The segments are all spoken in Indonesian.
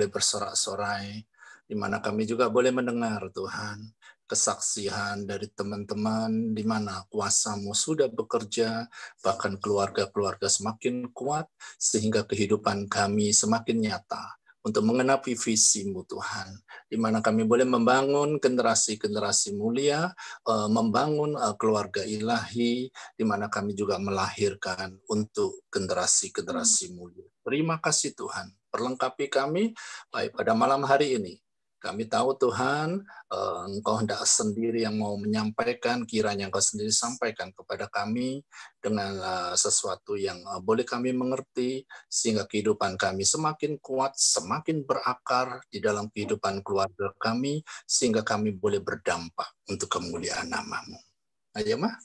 boleh bersorak-sorai, di mana kami juga boleh mendengar Tuhan kesaksian dari teman-teman di mana kuasa-Mu sudah bekerja, bahkan keluarga-keluarga semakin kuat, sehingga kehidupan kami semakin nyata untuk mengenapi visi-Mu Tuhan, di mana kami boleh membangun generasi-generasi mulia, membangun keluarga ilahi, di mana kami juga melahirkan untuk generasi-generasi mulia. Terima kasih Tuhan, perlengkapi kami baik pada malam hari ini. Kami tahu Tuhan, Engkau hendak sendiri yang mau menyampaikan, kiranya Engkau sendiri sampaikan kepada kami dengan sesuatu yang boleh kami mengerti, sehingga kehidupan kami semakin kuat, semakin berakar di dalam kehidupan keluarga kami, sehingga kami boleh berdampak untuk kemuliaan nama-Mu. Ayo, Mah.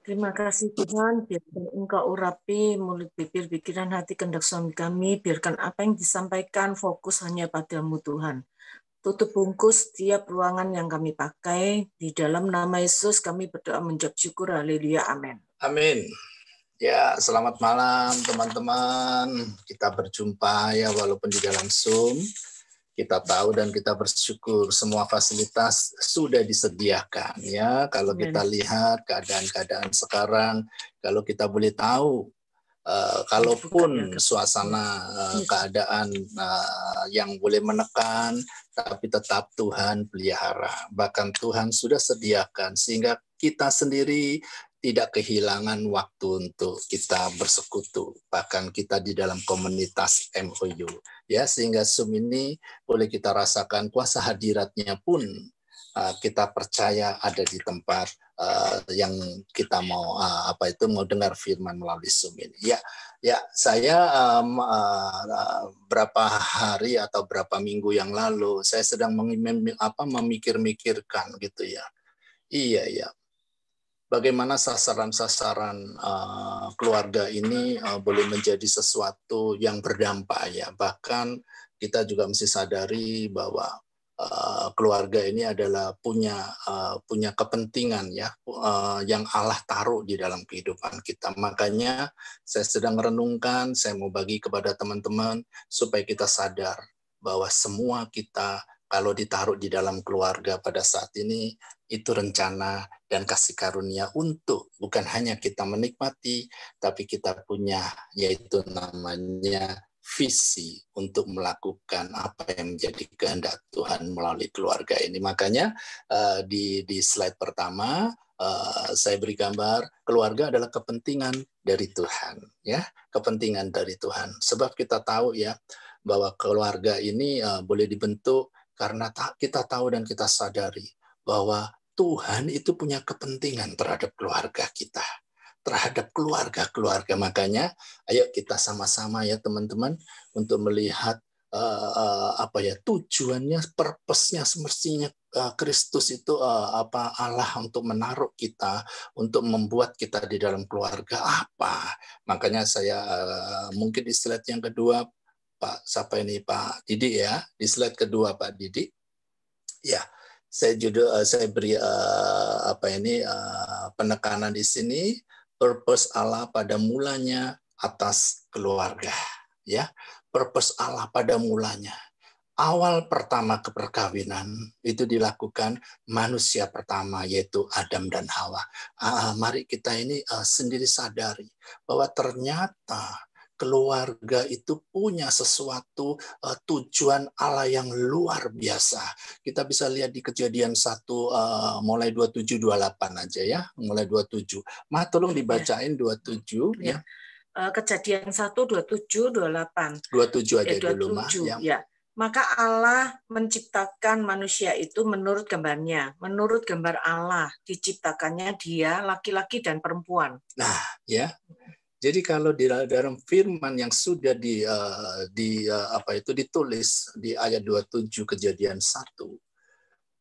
Terima kasih Tuhan, biarkan Engkau urapi mulut, bibir, pikiran, hati, kehendak suami kami, biarkan apa yang disampaikan fokus hanya padamu Tuhan. Tutup bungkus setiap ruangan yang kami pakai, di dalam nama Yesus kami berdoa menjawab syukur, haleluya, amin. Amin. Ya, selamat malam teman-teman. Kita berjumpa ya walaupun di dalam Zoom. Kita tahu dan kita bersyukur semua fasilitas sudah disediakan ya. Kalau kita lihat keadaan-keadaan sekarang, kalau kita boleh tahu, kalaupun suasana keadaan yang boleh menekan, tapi tetap Tuhan pelihara. Bahkan Tuhan sudah sediakan sehingga kita sendiri tidak kehilangan waktu untuk kita bersekutu. Bahkan kita di dalam komunitas MOU. Ya, sehingga Zoom ini boleh kita rasakan kuasa hadiratnya pun kita percaya ada di tempat yang kita mau mau dengar firman melalui Zoom ini. Ya, saya berapa hari atau berapa minggu yang lalu saya sedang memikir-mikirkan gitu ya. Iya. Bagaimana sasaran-sasaran keluarga ini boleh menjadi sesuatu yang berdampak ya. Bahkan kita juga mesti sadari bahwa keluarga ini adalah punya kepentingan ya yang Allah taruh di dalam kehidupan kita. Makanya saya sedang merenungkan, saya mau bagi kepada teman-teman supaya kita sadar bahwa semua kita kalau ditaruh di dalam keluarga pada saat ini itu rencana dan kasih karunia untuk bukan hanya kita menikmati, tapi kita punya yaitu namanya visi untuk melakukan apa yang menjadi kehendak Tuhan melalui keluarga ini. Makanya di slide pertama saya beri gambar keluarga adalah kepentingan dari Tuhan, ya, kepentingan dari Tuhan. Sebab kita tahu ya bahwa keluarga ini boleh dibentuk karena kita tahu dan kita sadari bahwa Tuhan itu punya kepentingan terhadap keluarga kita, terhadap keluarga-keluarga. Makanya, ayo kita sama-sama ya teman-teman untuk melihat tujuannya, purpose-nya semestinya Kristus itu Allah untuk menaruh kita, untuk membuat kita di dalam keluarga apa. Makanya saya mungkin di slide yang kedua, Pak, siapa ini Pak Didi ya, di slide kedua Pak Didi, ya. Saya beri penekanan di sini purpose Allah pada mulanya atas keluarga ya, purpose Allah pada mulanya. Awal pertama keperkawinan itu dilakukan manusia pertama yaitu Adam dan Hawa. Mari kita ini sendiri sadari bahwa ternyata keluarga itu punya sesuatu tujuan Allah yang luar biasa. Kita bisa lihat di Kejadian 1 mulai 27-28 aja ya, mulai 27. Tolong dibacain 27 ya. Kejadian 1 27 28. 27 aja 27, dulu ya. Maka Allah menciptakan manusia itu menurut gambarnya, menurut gambar Allah diciptakannya dia laki-laki dan perempuan. Nah, ya. Jadi kalau di dalam firman yang sudah ditulis di ayat 27 Kejadian 1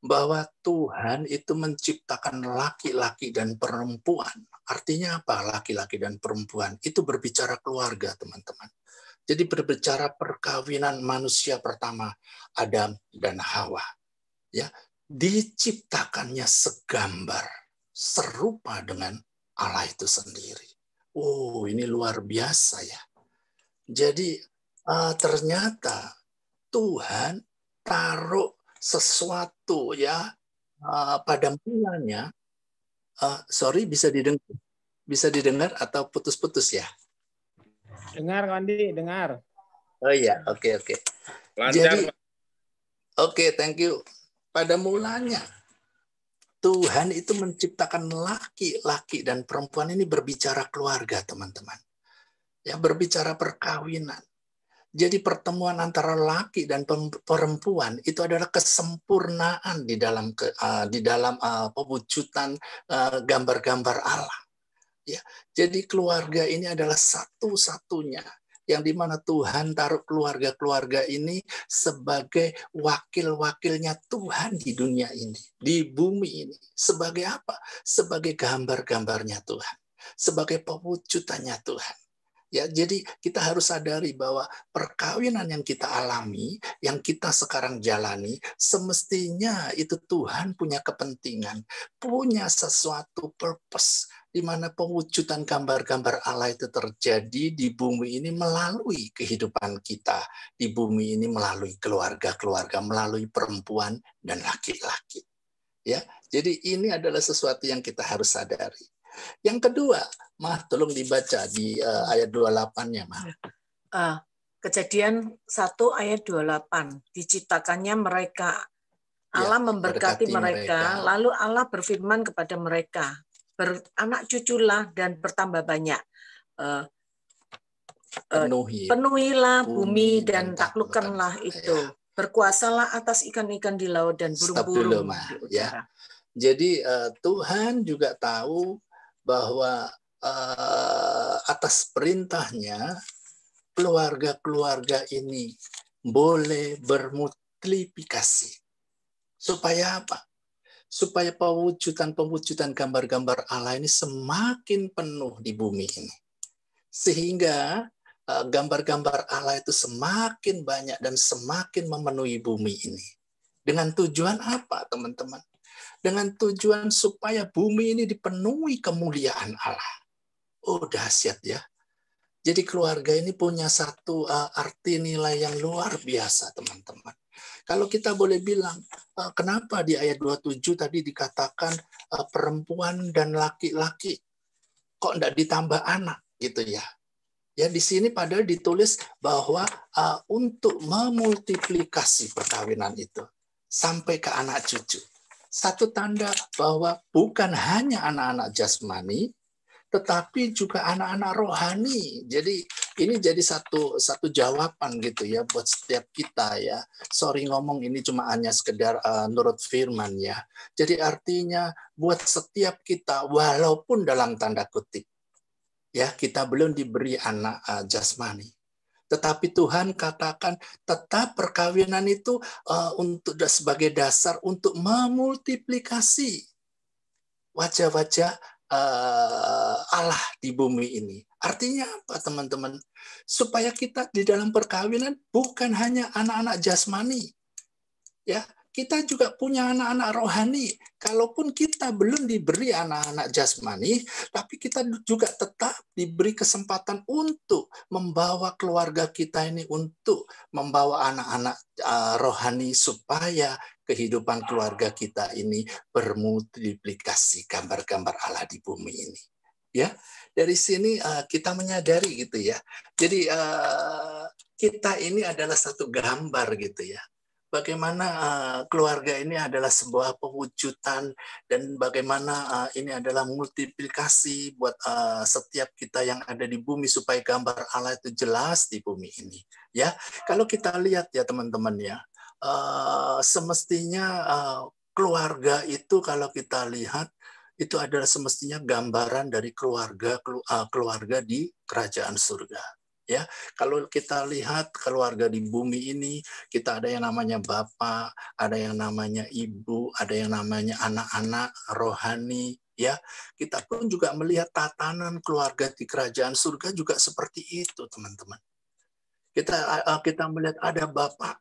bahwa Tuhan itu menciptakan laki-laki dan perempuan. Artinya apa laki-laki dan perempuan? Itu berbicara keluarga, teman-teman. Jadi berbicara perkawinan manusia pertama Adam dan Hawa. Ya, diciptakannya segambar, serupa dengan Allah itu sendiri. Oh, ini luar biasa ya. Jadi ternyata Tuhan taruh sesuatu ya pada mulanya. Sorry, bisa didengar atau putus-putus ya? Dengar, Kondi, dengar. Oh iya, oke. Lancar, Jadi, oke, thank you. Pada mulanya Tuhan itu menciptakan laki-laki dan perempuan ini berbicara keluarga, teman-teman. Ya, berbicara perkawinan. Jadi pertemuan antara laki dan perempuan itu adalah kesempurnaan di dalam pewujudan gambar-gambar Allah. Ya, jadi keluarga ini adalah satu-satunya yang dimana Tuhan taruh keluarga-keluarga ini sebagai wakil-wakilnya Tuhan di dunia ini, di bumi ini. Sebagai apa? Sebagai gambar-gambarnya Tuhan, sebagai pewujudannya Tuhan. Ya, jadi kita harus sadari bahwa perkawinan yang kita alami, yang kita sekarang jalani, semestinya itu Tuhan punya kepentingan, punya sesuatu purpose, di mana pewujudan gambar-gambar Allah itu terjadi di bumi ini melalui kehidupan kita, di bumi ini melalui keluarga-keluarga, melalui perempuan dan laki-laki. Ya, jadi ini adalah sesuatu yang kita harus sadari. Yang kedua, Mah, tolong dibaca di ayat 28-nya, Mah. Kejadian 1 ayat 28. Diciptakannya mereka, Allah memberkati mereka, lalu Allah berfirman kepada mereka, beranak cuculah dan bertambah banyak. Penuhilah bumi dan taklukkanlah itu. Berkuasalah atas ikan-ikan di laut dan burung-burung di udara. Jadi Tuhan juga tahu bahwa atas perintahnya keluarga-keluarga ini boleh bermultiplikasi. Supaya apa? Supaya pewujudan gambar-gambar Allah ini semakin penuh di bumi ini. Sehingga gambar-gambar Allah itu semakin banyak dan semakin memenuhi bumi ini. Dengan tujuan apa, teman-teman? Dengan tujuan supaya bumi ini dipenuhi kemuliaan Allah. Oh, dahsyat ya. Jadi keluarga ini punya satu arti nilai yang luar biasa, teman-teman. Kalau kita boleh bilang, kenapa di ayat 27 tadi dikatakan perempuan dan laki-laki? Kok enggak ditambah anak gitu ya? Ya, di sini padahal ditulis bahwa untuk memultiplikasi perkawinan itu sampai ke anak cucu. Satu tanda bahwa bukan hanya anak-anak jasmani, tetapi juga anak-anak rohani. Jadi ini jadi satu jawaban gitu ya buat setiap kita ya. Sorry ngomong ini cuma hanya sekedar nurut firman ya. Jadi artinya buat setiap kita walaupun dalam tanda kutip ya kita belum diberi anak jasmani. Tetapi Tuhan katakan tetap perkawinan itu untuk sebagai dasar untuk memultiplikasi wajah-wajah Allah di bumi ini. Artinya apa, teman-teman? Supaya kita di dalam perkawinan bukan hanya anak-anak jasmani. Ya, kita juga punya anak-anak rohani. Kalaupun kita belum diberi anak-anak jasmani, tapi kita juga tetap diberi kesempatan untuk membawa keluarga kita ini, untuk membawa anak-anak rohani supaya kehidupan keluarga kita ini bermultiplikasi gambar-gambar Allah di bumi ini. Ya, dari sini kita menyadari gitu ya. Jadi kita ini adalah satu gambar gitu ya. Bagaimana keluarga ini adalah sebuah pewujudan dan bagaimana ini adalah multiplikasi buat setiap kita yang ada di bumi supaya gambar Allah itu jelas di bumi ini. Ya, kalau kita lihat ya teman-teman ya, semestinya keluarga itu kalau kita lihat itu adalah semestinya gambaran dari keluarga di kerajaan surga. Ya, kalau kita lihat keluarga di bumi ini, kita ada yang namanya bapak, ada yang namanya ibu, ada yang namanya anak-anak rohani, ya. Kita pun juga melihat tatanan keluarga di kerajaan surga juga seperti itu, teman-teman. Kita melihat ada bapak,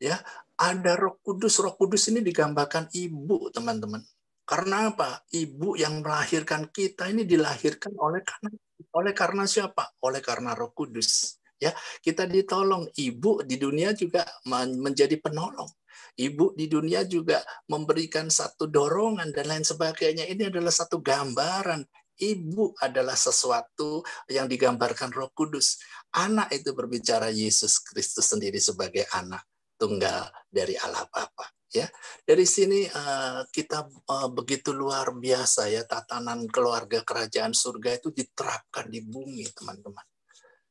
ya, ada Roh Kudus. Roh Kudus ini digambarkan ibu, teman-teman. Karena apa? Ibu yang melahirkan kita ini dilahirkan oleh karena siapa? Oleh karena Roh Kudus. Ya, kita ditolong. Ibu di dunia juga menjadi penolong. Ibu di dunia juga memberikan satu dorongan dan lain sebagainya. Ini adalah satu gambaran. Ibu adalah sesuatu yang digambarkan Roh Kudus. Anak itu berbicara Yesus Kristus sendiri sebagai anak tunggal dari Allah Bapa. Ya, dari sini kita begitu luar biasa ya, tatanan keluarga kerajaan surga itu diterapkan di bumi, teman-teman.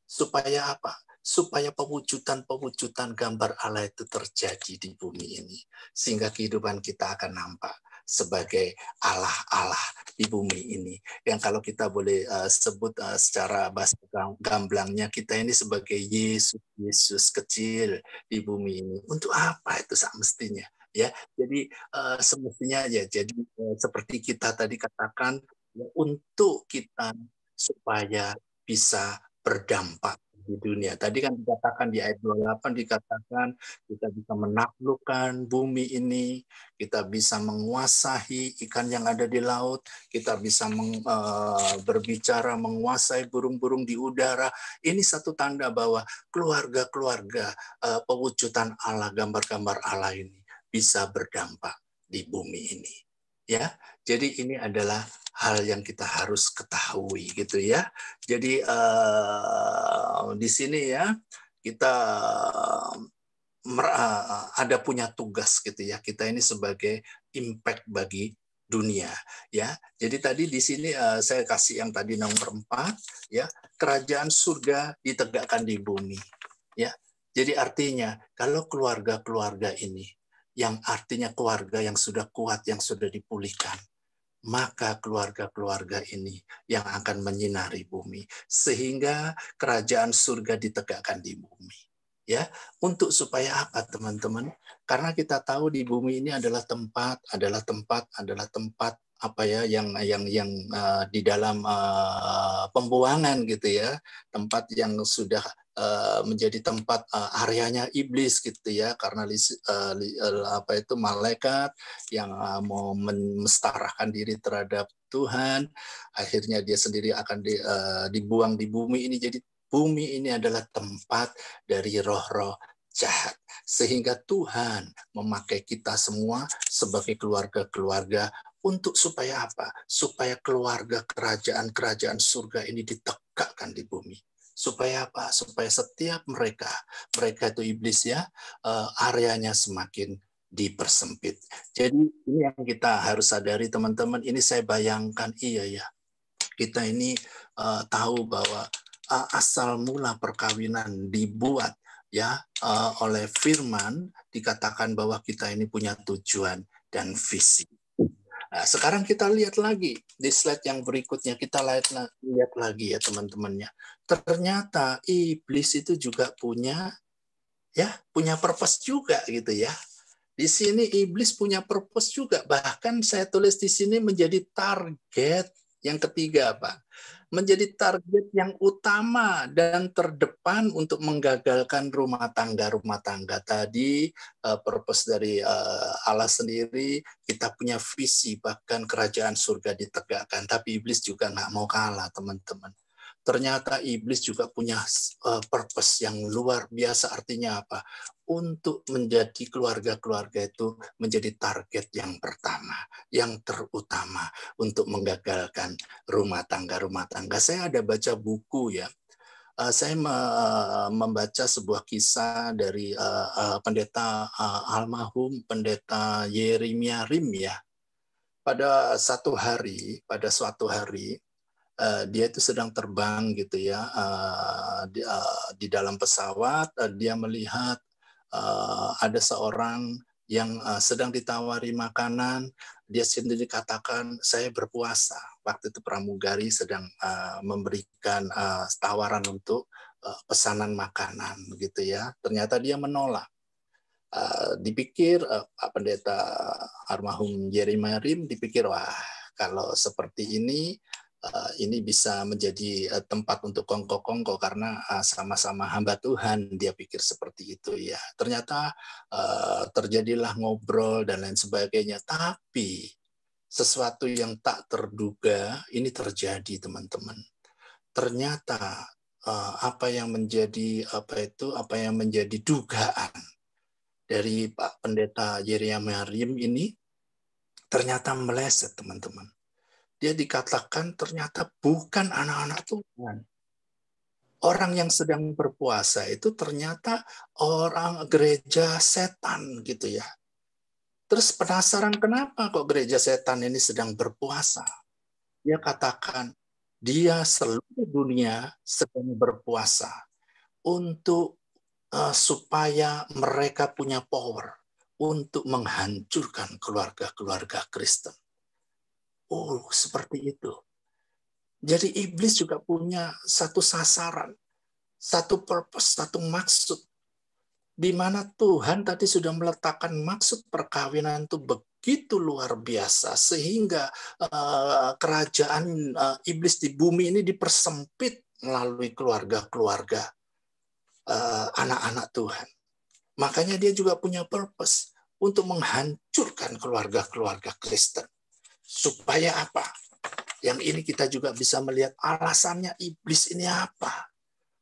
Supaya apa? Supaya pewujudan-pewujudan gambar Allah itu terjadi di bumi ini. Sehingga kehidupan kita akan nampak sebagai Allah-Allah di bumi ini. Yang kalau kita boleh sebut secara bahasa gamblangnya, kita ini sebagai Yesus kecil di bumi ini. Untuk apa itu mestinya? Ya, jadi semestinya ya, jadi seperti kita tadi katakan, ya, untuk kita supaya bisa berdampak di dunia. Tadi kan dikatakan di ayat 28 dikatakan kita bisa menaklukkan bumi ini, kita bisa menguasai ikan yang ada di laut, kita bisa berbicara menguasai burung-burung di udara. Ini satu tanda bahwa keluarga-keluarga pewujudan Allah, gambar-gambar Allah ini bisa berdampak di bumi ini. Ya, jadi ini adalah hal yang kita harus ketahui gitu ya. Jadi di sini ya kita ada punya tugas gitu ya. Kita ini sebagai impact bagi dunia ya. Jadi tadi di sini saya kasih yang tadi nomor 4 ya, kerajaan surga ditegakkan di bumi ya. Jadi artinya kalau keluarga-keluarga ini yang artinya keluarga yang sudah kuat, yang sudah dipulihkan, maka keluarga-keluarga ini yang akan menyinari bumi sehingga kerajaan surga ditegakkan di bumi. Ya, untuk supaya apa, teman-teman? Karena kita tahu di bumi ini adalah tempat apa ya yang di dalam pembuangan gitu ya, tempat yang sudah menjadi tempat areanya iblis gitu ya, karena apa itu malaikat yang mau menstarakan diri terhadap Tuhan, akhirnya dia sendiri akan dibuang di bumi ini. Jadi bumi ini adalah tempat dari roh-roh jahat, sehingga Tuhan memakai kita semua sebagai keluarga-keluarga untuk supaya apa? Supaya keluarga kerajaan surga ini ditegakkan di bumi. Supaya apa? Supaya setiap mereka itu iblis ya, areanya semakin dipersempit. Jadi ini yang kita harus sadari, teman-teman. Ini saya bayangkan, iya ya, kita ini tahu bahwa asal mula perkawinan dibuat ya oleh firman, dikatakan bahwa kita ini punya tujuan dan visi. Nah, sekarang kita lihat lagi di slide yang berikutnya, kita lihat lagi ya teman-temannya. Ternyata iblis itu juga punya purpose juga gitu ya. Di sini iblis punya purpose juga, bahkan saya tulis di sini menjadi target yang ketiga, Pak. Menjadi target yang utama dan terdepan untuk menggagalkan rumah tangga tadi. Purpose dari Allah sendiri, kita punya visi, bahkan kerajaan surga ditegakkan. Tapi iblis juga nggak mau kalah, teman-teman. Ternyata iblis juga punya purpose yang luar biasa. Artinya apa? Untuk menjadi keluarga-keluarga itu menjadi target yang pertama, yang terutama untuk menggagalkan rumah tangga. Saya ada baca buku ya. Saya membaca sebuah kisah dari pendeta almarhum pendeta Yeremia Rim ya. Pada suatu hari dia itu sedang terbang gitu ya, di dalam pesawat dia melihat ada seorang yang sedang ditawari makanan. Dia sendiri katakan, saya berpuasa. Waktu itu pramugari sedang memberikan tawaran untuk pesanan makanan gitu ya. Ternyata dia menolak. Dipikir pendeta almarhum Yeremia Rim dipikir, wah kalau seperti ini bisa menjadi tempat untuk kongko-kongko karena sama-sama hamba Tuhan, dia pikir seperti itu ya. Ternyata terjadilah ngobrol dan lain sebagainya. Tapi sesuatu yang tak terduga ini terjadi, teman-teman. Ternyata apa yang menjadi dugaan dari Pak Pendeta Yeremia Marim ini ternyata meleset, teman-teman. Dia dikatakan ternyata bukan anak-anak Tuhan. Orang yang sedang berpuasa itu ternyata orang gereja setan gitu ya. Terus penasaran kenapa kok gereja setan ini sedang berpuasa. Dia katakan dia seluruh dunia sedang berpuasa untuk supaya mereka punya power untuk menghancurkan keluarga-keluarga Kristen. Oh, seperti itu. Jadi iblis juga punya satu sasaran, satu purpose, satu maksud. Di mana Tuhan tadi sudah meletakkan maksud perkawinan itu begitu luar biasa. Sehingga kerajaan iblis di bumi ini dipersempit melalui keluarga-keluarga anak-anak Tuhan. Makanya dia juga punya purpose untuk menghancurkan keluarga-keluarga Kristen. Supaya apa? Yang ini kita juga bisa melihat alasannya iblis ini apa.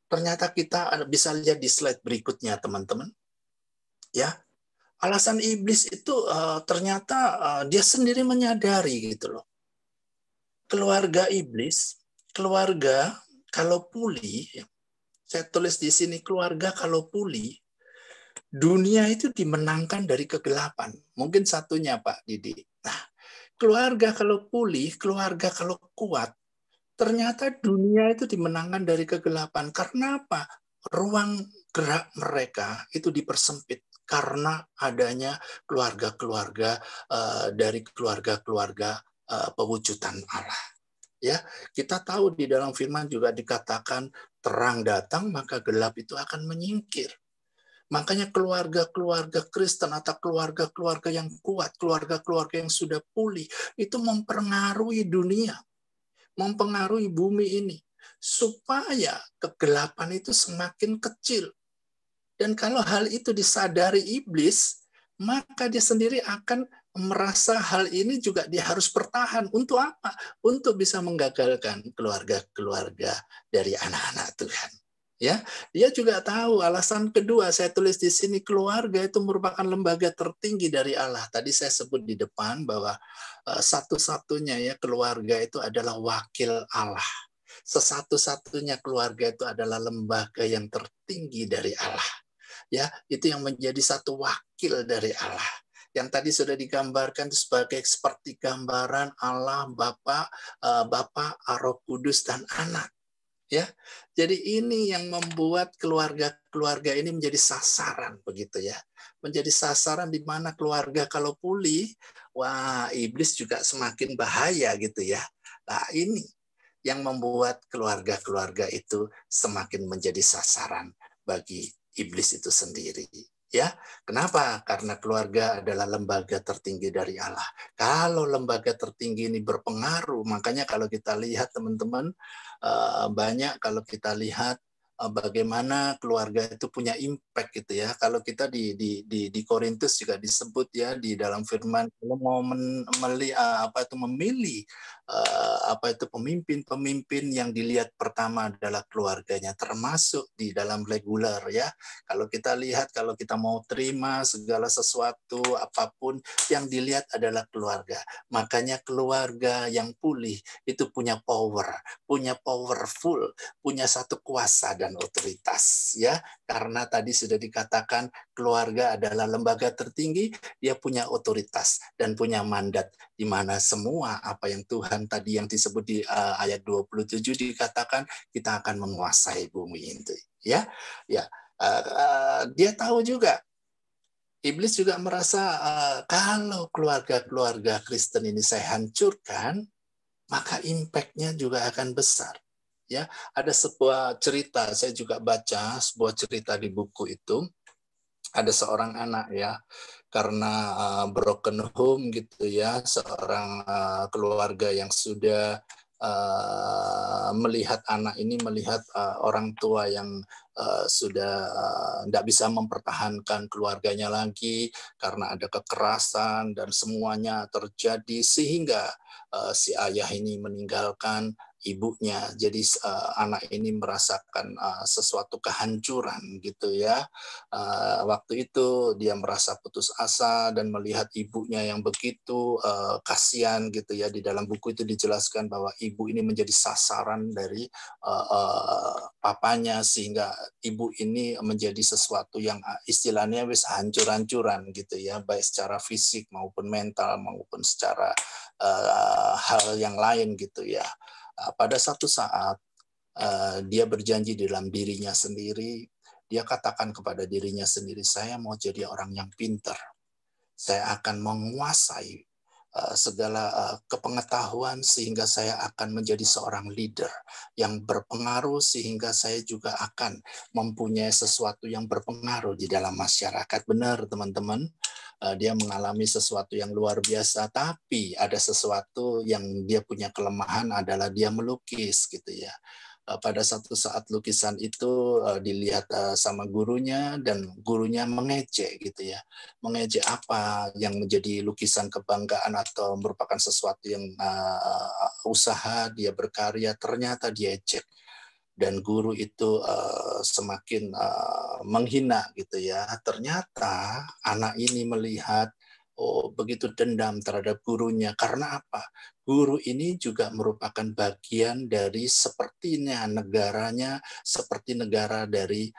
Ternyata kita bisa lihat di slide berikutnya, teman-teman. Ya, alasan iblis itu ternyata dia sendiri menyadari gitu loh. Keluarga iblis, keluarga kalau pulih, saya tulis di sini keluarga kalau pulih, dunia itu dimenangkan dari kegelapan. Mungkin satunya Pak Didi. Nah, keluarga kalau pulih, keluarga kalau kuat, ternyata dunia itu dimenangkan dari kegelapan. Karena apa? Ruang gerak mereka itu dipersempit karena adanya keluarga-keluarga dari keluarga-keluarga pewujudan Allah. Ya, kita tahu di dalam firman juga dikatakan terang datang maka gelap itu akan menyingkir. Makanya keluarga-keluarga Kristen atau keluarga-keluarga yang kuat, keluarga-keluarga yang sudah pulih, itu mempengaruhi dunia, mempengaruhi bumi ini. Supaya kegelapan itu semakin kecil. Dan kalau hal itu disadari iblis, maka dia sendiri akan merasa hal ini juga dia harus bertahan. Untuk apa? Untuk bisa menggagalkan keluarga-keluarga dari anak-anak Tuhan. Ya, dia juga tahu alasan kedua saya tulis di sini keluarga itu merupakan lembaga tertinggi dari Allah. Tadi saya sebut di depan bahwa satu-satunya ya keluarga itu adalah wakil Allah. Sesatu-satunya keluarga itu adalah lembaga yang tertinggi dari Allah. Ya, itu yang menjadi satu wakil dari Allah. Yang tadi sudah digambarkan sebagai seperti gambaran Allah Bapa, Roh Kudus dan Anak. Ya, jadi ini yang membuat keluarga-keluarga ini menjadi sasaran begitu ya, menjadi sasaran di mana keluarga kalau pulih, wah iblis juga semakin bahaya gitu ya. Nah ini yang membuat keluarga-keluarga itu semakin menjadi sasaran bagi iblis itu sendiri. Ya, kenapa? Karena keluarga adalah lembaga tertinggi dari Allah. Kalau lembaga tertinggi ini berpengaruh, makanya kalau kita lihat teman-teman, banyak kalau kita lihat bagaimana keluarga itu punya impact gitu ya. Kalau kita di Korintus juga disebut ya di dalam firman kalau mau memilih pemimpin yang dilihat pertama adalah keluarganya, termasuk di dalam reguler ya. Kalau kita lihat, kalau kita mau terima segala sesuatu apapun yang dilihat adalah keluarga. Makanya keluarga yang pulih itu punya powerful, punya satu kuasa dan otoritas ya. Karena tadi sudah dikatakan keluarga adalah lembaga tertinggi, dia punya otoritas dan punya mandat di mana semua apa yang Tuhan tadi yang disebut di ayat 27 dikatakan kita akan menguasai bumi itu ya. Ya. Dia tahu juga iblis juga merasa kalau keluarga-keluarga Kristen ini saya hancurkan, maka impact-nya juga akan besar. Ya, ada sebuah cerita saya juga baca sebuah cerita di buku itu. Ada seorang anak ya, karena broken home gitu ya, seorang keluarga yang sudah melihat anak ini melihat orang tua yang sudah tidak bisa mempertahankan keluarganya lagi karena ada kekerasan dan semuanya terjadi sehingga si ayah ini meninggalkan ibunya. Jadi anak ini merasakan sesuatu kehancuran gitu ya. Waktu itu dia merasa putus asa dan melihat ibunya yang begitu kasihan gitu ya. Di dalam buku itu dijelaskan bahwa ibu ini menjadi sasaran dari papanya, sehingga ibu ini menjadi sesuatu yang istilahnya wis hancur-hancuran gitu ya, baik secara fisik maupun mental maupun secara hal yang lain gitu ya. Pada satu saat dia berjanji dalam dirinya sendiri, dia katakan kepada dirinya sendiri, saya mau jadi orang yang pintar. Saya akan menguasai segala kepengetahuan sehingga saya akan menjadi seorang leader yang berpengaruh, sehingga saya juga akan mempunyai sesuatu yang berpengaruh di dalam masyarakat. Benar teman-teman, dia mengalami sesuatu yang luar biasa, tapi ada sesuatu yang dia punya kelemahan adalah dia melukis gitu ya. Pada satu saat lukisan itu dilihat sama gurunya, dan gurunya mengejek gitu ya. Mengejek apa yang menjadi lukisan kebanggaan atau merupakan sesuatu yang usaha dia berkarya, ternyata diejek. Dan guru itu semakin menghina gitu ya. Ternyata anak ini melihat begitu dendam terhadap gurunya. Karena apa? Guru ini juga merupakan bagian dari sepertinya negaranya, seperti negara dari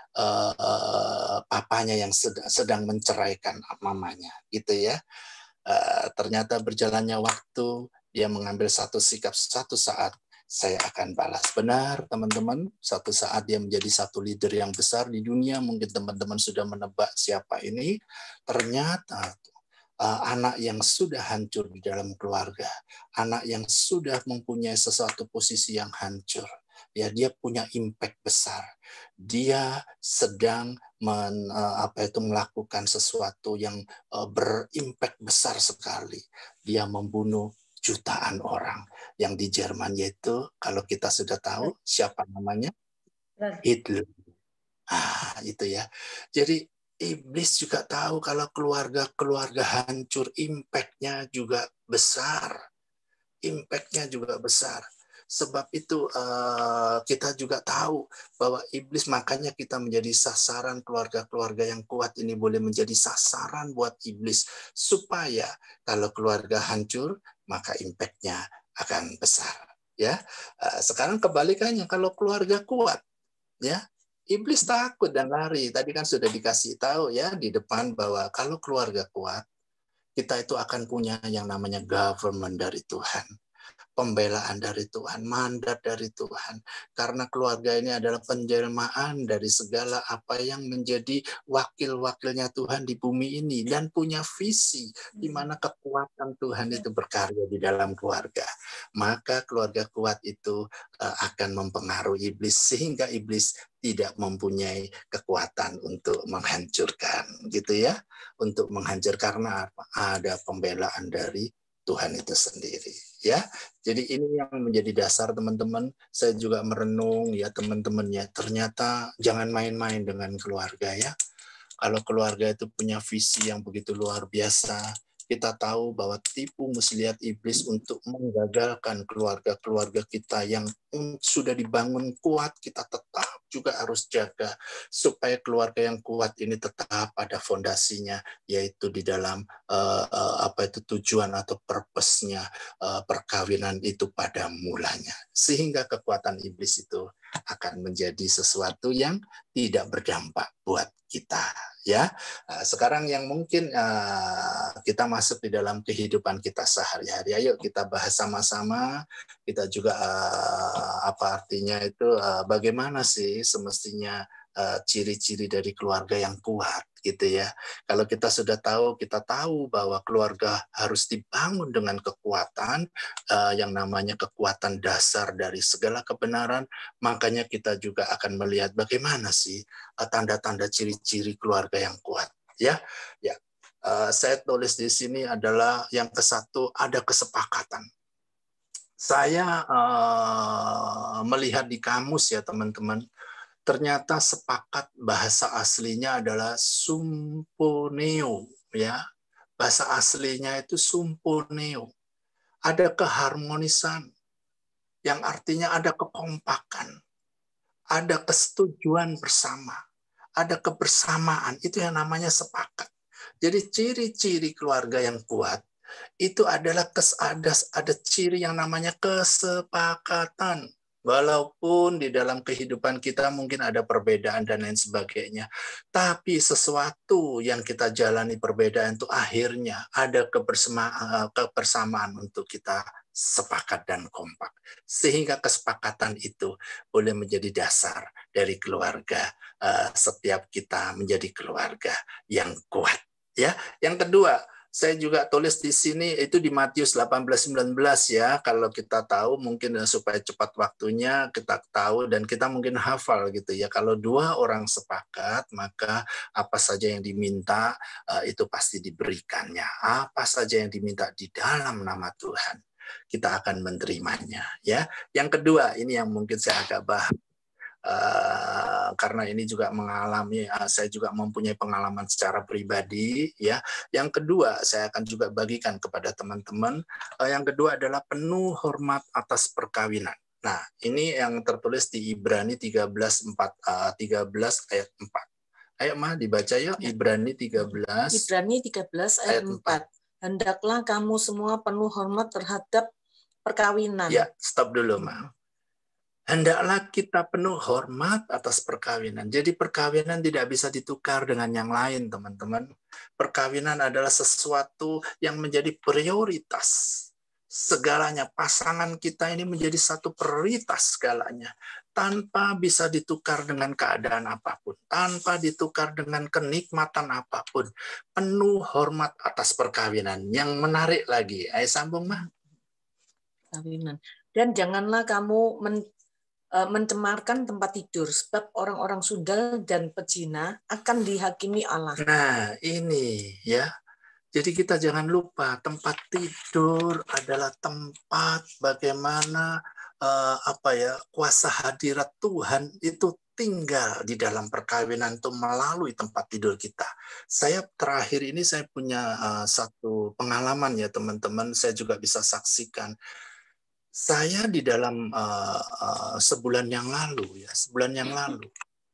papanya yang sedang menceraikan mamanya, gitu ya. Ternyata berjalannya waktu, dia mengambil satu sikap, satu saat saya akan balas. Benar teman-teman, satu saat dia menjadi satu leader yang besar di dunia. Mungkin teman-teman sudah menebak siapa ini. Ternyata anak yang sudah hancur di dalam keluarga, anak yang sudah mempunyai sesuatu posisi yang hancur, ya dia punya impact besar. Dia sedang melakukan sesuatu yang berimpact besar sekali. Dia membunuh jutaan orang. Yang di Jerman, yaitu kalau kita sudah tahu siapa namanya, Hitler. Itu ya. Jadi iblis juga tahu kalau keluarga hancur, impact-nya juga besar. Impact-nya juga besar. Sebab itu kita juga tahu bahwa iblis, makanya kita menjadi sasaran. Keluarga-keluarga yang kuat ini boleh menjadi sasaran buat iblis, supaya kalau keluarga hancur, maka impact-nya akan besar. Ya, sekarang kebalikannya, kalau keluarga kuat, ya iblis takut dan lari. Tadi kan sudah dikasih tahu ya di depan bahwa kalau keluarga kuat, kita itu akan punya yang namanya government dari Tuhan. Pembelaan dari Tuhan, mandat dari Tuhan. Karena keluarga ini adalah penjelmaan dari segala apa yang menjadi wakil-wakilnya Tuhan di bumi ini, dan punya visi di mana kekuatan Tuhan itu berkarya di dalam keluarga. Maka keluarga kuat itu akan mempengaruhi iblis, sehingga iblis tidak mempunyai kekuatan untuk menghancurkan, gitu ya. Untuk menghancur karena apa? Ada pembelaan dari Tuhan itu sendiri, ya. Jadi ini yang menjadi dasar teman-teman. Saya juga merenung ya teman-teman ya. Ternyata jangan main-main dengan keluarga ya. Kalau keluarga itu punya visi yang begitu luar biasa, kita tahu bahwa tipu muslihat iblis untuk menggagalkan keluarga-keluarga kita yang sudah dibangun kuat, kita tetap juga harus jaga supaya keluarga yang kuat ini tetap pada fondasinya, yaitu di dalam tujuan atau purpose-nya perkawinan itu pada mulanya, sehingga kekuatan iblis itu akan menjadi sesuatu yang tidak berdampak buat kita, ya. Sekarang yang mungkin kita masuk di dalam kehidupan kita sehari-hari. Ayo kita bahas sama-sama. Kita juga apa artinya itu, bagaimana sih semestinya ciri-ciri dari keluarga yang kuat, gitu ya. Kalau kita sudah tahu, kita tahu bahwa keluarga harus dibangun dengan kekuatan yang namanya kekuatan dasar dari segala kebenaran. Makanya kita juga akan melihat bagaimana sih tanda-tanda ciri-ciri keluarga yang kuat, ya. Ya, saya tulis di sini adalah yang ke-1, ada kesepakatan. Saya melihat di kamus ya teman-teman. Ternyata sepakat bahasa aslinya adalah sumponeo, ya. Bahasa aslinya itu sumponeo. Ada keharmonisan. yang artinya ada kekompakan, ada kesetujuan bersama, ada kebersamaan. Itu yang namanya sepakat. Jadi ciri-ciri keluarga yang kuat itu adalah ada ciri yang namanya kesepakatan. Walaupun di dalam kehidupan kita mungkin ada perbedaan dan lain sebagainya. Tapi sesuatu yang kita jalani perbedaan itu akhirnya ada kebersamaan untuk kita sepakat dan kompak. Sehingga kesepakatan itu boleh menjadi dasar dari keluarga. Setiap kita menjadi keluarga yang kuat. Ya, yang kedua, saya juga tulis di sini itu di Matius 18:19 ya. Kalau kita tahu mungkin supaya cepat waktunya kita tahu dan kita mungkin hafal gitu ya. Kalau dua orang sepakat maka apa saja yang diminta itu pasti diberikannya. Apa saja yang diminta di dalam nama Tuhan kita akan menerimanya ya. Yang kedua ini yang mungkin saya agak bahas. Karena ini juga saya juga mempunyai pengalaman secara pribadi ya. Yang kedua saya akan juga bagikan kepada teman-teman. Yang kedua adalah penuh hormat atas perkawinan. Nah, ini yang tertulis di Ibrani 13 ayat 4. Ayo Ma dibaca ya, Ibrani 13. Ibrani 13 ayat 4. Hendaklah kamu semua penuh hormat terhadap perkawinan. Ya, stop dulu Ma. Hendaklah kita penuh hormat atas perkawinan. Jadi perkawinan tidak bisa ditukar dengan yang lain, teman-teman. Perkawinan adalah sesuatu yang menjadi prioritas. Segalanya, pasangan kita ini menjadi satu prioritas segalanya. Tanpa bisa ditukar dengan keadaan apapun. Tanpa ditukar dengan kenikmatan apapun. Penuh hormat atas perkawinan. Yang menarik lagi. Ayo sambung, Ma. Perkawinan. Dan janganlah kamu mencemarkan tempat tidur, sebab orang-orang sundal dan pezina akan dihakimi Allah. Nah, ini ya. Jadi kita jangan lupa tempat tidur adalah tempat bagaimana kuasa hadirat Tuhan itu tinggal di dalam perkawinan itu melalui tempat tidur kita. Saya terakhir ini saya punya satu pengalaman ya teman-teman, saya juga bisa saksikan. Saya di dalam sebulan yang lalu,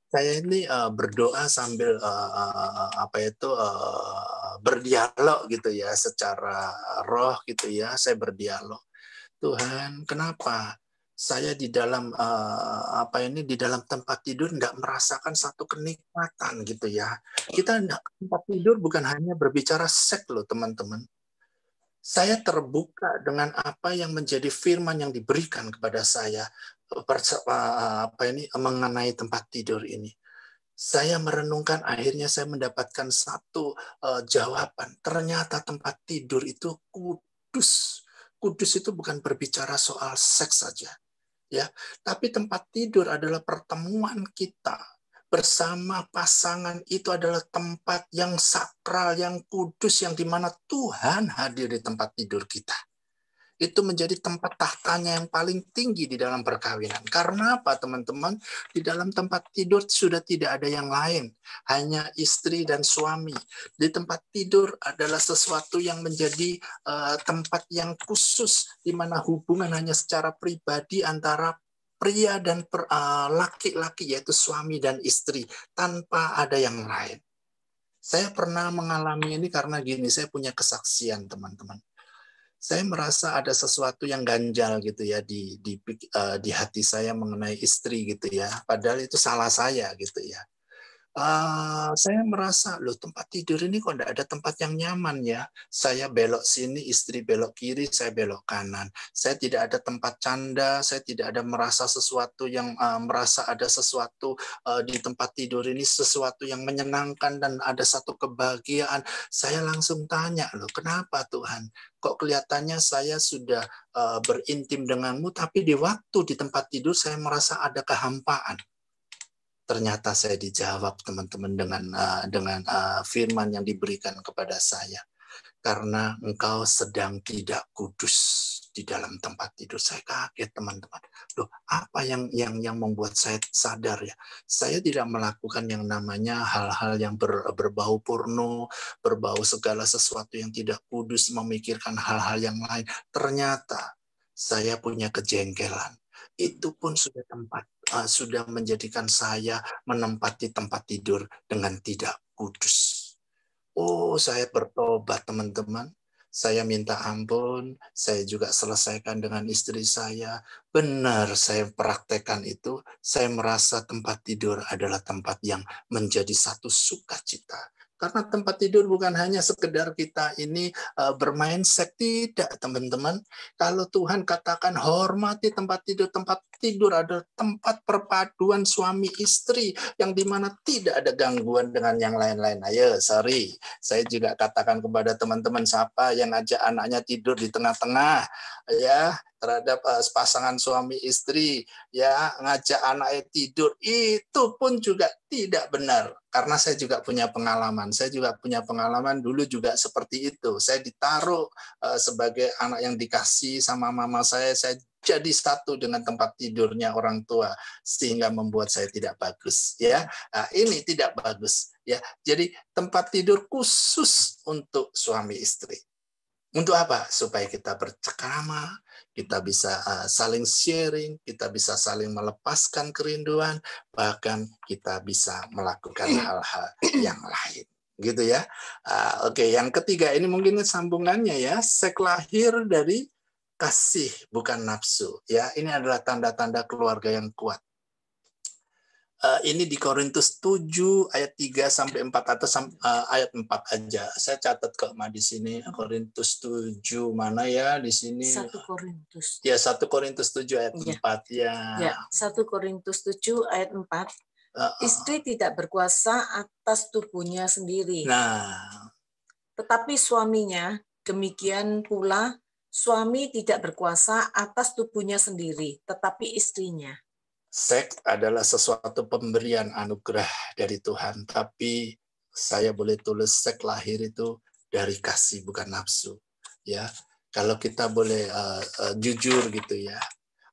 saya ini berdoa sambil berdialog gitu ya, secara roh gitu ya, saya berdialog. Tuhan, kenapa saya di dalam di dalam tempat tidur nggak merasakan satu kenikmatan gitu ya? Kita tempat tidur bukan hanya berbicara seks loh teman-teman. Saya terbuka dengan apa yang menjadi firman yang diberikan kepada saya mengenai tempat tidur ini. Saya merenungkan, akhirnya saya mendapatkan satu jawaban. Ternyata tempat tidur itu kudus. Kudus itu bukan berbicara soal seks saja, ya. Tapi tempat tidur adalah pertemuan kita bersama pasangan, itu adalah tempat yang sakral, yang kudus, yang dimana Tuhan hadir di tempat tidur kita. Itu menjadi tempat tahtanya yang paling tinggi di dalam perkawinan. Karena apa teman-teman? Di dalam tempat tidur sudah tidak ada yang lain. Hanya istri dan suami. Di tempat tidur adalah sesuatu yang menjadi tempat yang khusus, di mana hubungan hanya secara pribadi antara pria dan laki-laki, yaitu suami dan istri, tanpa ada yang lain. Saya pernah mengalami ini karena gini, saya punya kesaksian teman-teman. Saya merasa ada sesuatu yang ganjal gitu ya di hati saya mengenai istri gitu ya. Padahal itu salah saya gitu ya. Saya merasa, loh tempat tidur ini kok enggak ada tempat yang nyaman ya. Saya belok sini, istri belok kiri, saya belok kanan. Saya tidak ada tempat canda, saya tidak ada merasa sesuatu yang merasa ada sesuatu di tempat tidur ini, sesuatu yang menyenangkan dan ada satu kebahagiaan. Saya langsung tanya, loh kenapa Tuhan? Kok kelihatannya saya sudah berintim denganmu, tapi di waktu di tempat tidur saya merasa ada kehampaan. Ternyata saya dijawab teman-teman dengan firman yang diberikan kepada saya. Karena engkau sedang tidak kudus di dalam tempat tidur. Saya kaget teman-teman. Loh, apa yang membuat saya sadar ya? Saya tidak melakukan yang namanya hal-hal yang berbau porno, berbau segala sesuatu yang tidak kudus, memikirkan hal-hal yang lain. Ternyata saya punya kejengkelan. Itu pun sudah menjadikan saya menempati tempat tidur dengan tidak kudus. Oh, saya bertobat, teman-teman. Saya minta ampun, saya juga selesaikan dengan istri saya. Benar, saya praktekkan itu. Saya merasa tempat tidur adalah tempat yang menjadi satu sukacita. Karena tempat tidur bukan hanya sekedar kita ini bermain seks, tidak, teman-teman. Kalau Tuhan katakan hormati tempat tidur adalah tempat perpaduan suami istri yang dimana tidak ada gangguan dengan yang lain-lain. Ayo, sorry, saya juga katakan kepada teman-teman siapa yang ngajak anaknya tidur di tengah-tengah, ya, terhadap pasangan suami istri, ya, ngajak anaknya tidur, itu pun juga tidak benar. Karena saya juga punya pengalaman. Saya juga punya pengalaman dulu juga seperti itu. Saya ditaruh sebagai anak yang dikasih sama mama saya jadi satu dengan tempat tidurnya orang tua, sehingga membuat saya tidak bagus, ya. Nah, ini tidak bagus, ya. Jadi tempat tidur khusus untuk suami istri. Untuk apa? Supaya kita bercengkrama, kita bisa saling sharing, kita bisa saling melepaskan kerinduan, bahkan kita bisa melakukan hal-hal yang lain. Gitu ya. Oke, yang ketiga ini mungkin sambungannya ya, seks lahir dari kasih bukan nafsu. Ya, ini adalah tanda-tanda keluarga yang kuat. Ini di Korintus 7 ayat 3 sampai 4 atau ayat 4 aja. Saya catat kok di sini Korintus 7 mana ya di sini? 1 Korintus. Ya, 1 Korintus 7 ayat 4 ya. Ya, 1 Korintus 7 ayat 4. Istri tidak berkuasa atas tubuhnya sendiri. Nah, tetapi suaminya, demikian pula suami tidak berkuasa atas tubuhnya sendiri, tetapi istrinya. Seks adalah sesuatu pemberian anugerah dari Tuhan, tapi saya boleh tulis seks lahir itu dari kasih bukan nafsu. Ya, kalau kita boleh jujur gitu ya,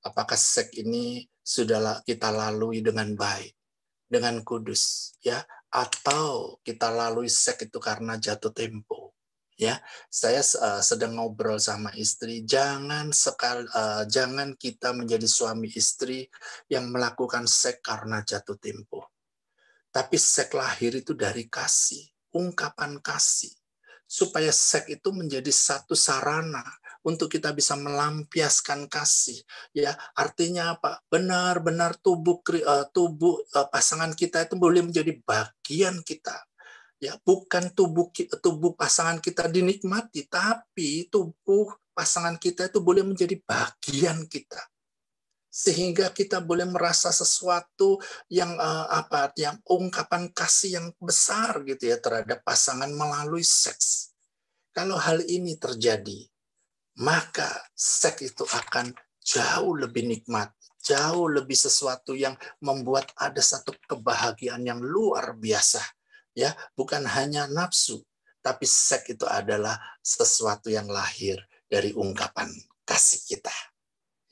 apakah seks ini sudah kita lalui dengan baik, dengan kudus, ya, atau kita lalui seks itu karena jatuh tempo? Ya, saya sedang ngobrol sama istri, jangan kita menjadi suami istri yang melakukan seks karena jatuh tempo. Tapi seks lahir itu dari kasih, ungkapan kasih. Supaya seks itu menjadi satu sarana untuk kita bisa melampiaskan kasih. Ya, artinya apa? Benar-benar tubuh pasangan kita itu boleh menjadi bagian kita. Ya, bukan tubuh pasangan kita dinikmati, tapi tubuh pasangan kita itu boleh menjadi bagian kita. Sehingga kita boleh merasa sesuatu yang yang ungkapan kasih yang besar gitu ya terhadap pasangan melalui seks. Kalau hal ini terjadi, maka seks itu akan jauh lebih nikmat, jauh lebih sesuatu yang membuat ada satu kebahagiaan yang luar biasa. Ya, bukan hanya nafsu, tapi seks itu adalah sesuatu yang lahir dari ungkapan kasih kita.